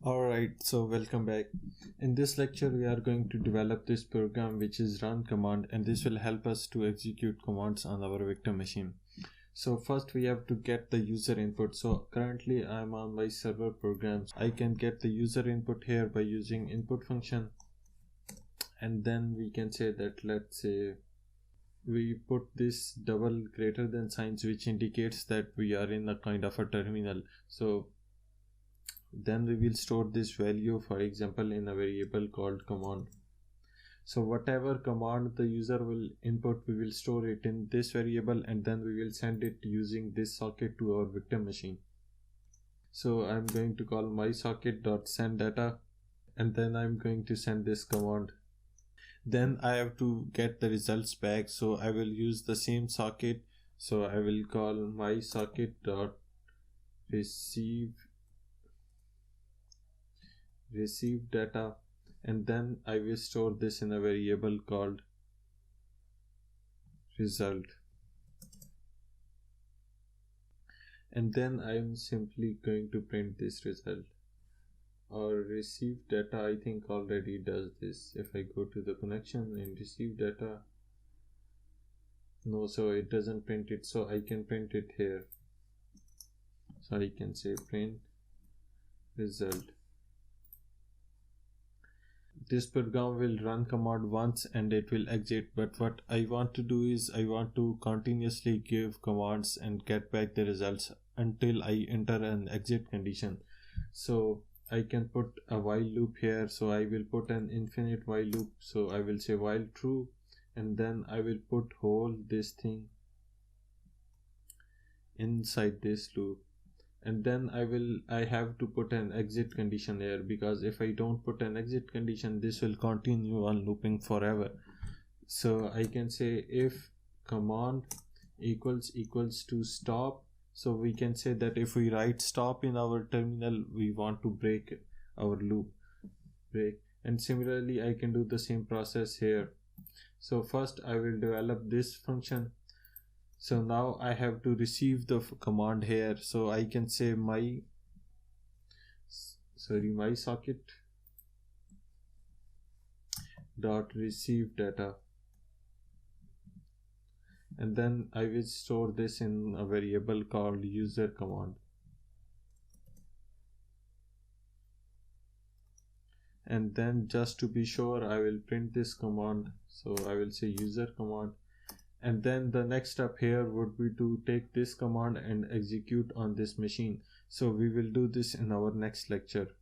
Alright, so welcome back. In this lecture, we are going to develop this program which is run command, and this will help us to execute commands on our victim machine. So first we have to get the user input. So currently I'm on my server programs. I can get the user input here by using input function, and then we can say that, let's say we put this double greater than signs, which indicates that we are in a kind of a terminal. So then we will store this value, for example, in a variable called command. So whatever command the user will input, we will store it in this variable, and then we will send it using this socket to our victim machine. So I'm going to call mySocket.sendData, and then I'm going to send this command. Then I have to get the results back, so I will use the same socket. So I will call mySocket.receive data, and then I will store this in a variable called result, and then I am simply going to print this result. Or receive data, I think already does this. If I go to the connection and receive data, no, so it doesn't print it, so I can print it here. So I can say print result. This program will run command once and it will exit, but what I want to do is I want to continuously give commands and get back the results until I enter an exit condition. So I can put a while loop here, so I will put an infinite while loop. So I will say while true, and then I will put whole this thing inside this loop, and then I have to put an exit condition here, because if I don't put an exit condition, this will continue on looping forever. So I can say if command equals to stop. So we can say that if we write stop in our terminal, we want to break our loop. And similarly I can do the same process here. So first I will develop this function. So now I have to receive the command here. So I can say mySocket dot receive data, and then I will store this in a variable called user command, and then just to be sure I will print this command. So I will say user command, and then the next step here would be to take this command and execute on this machine. So we will do this in our next lecture.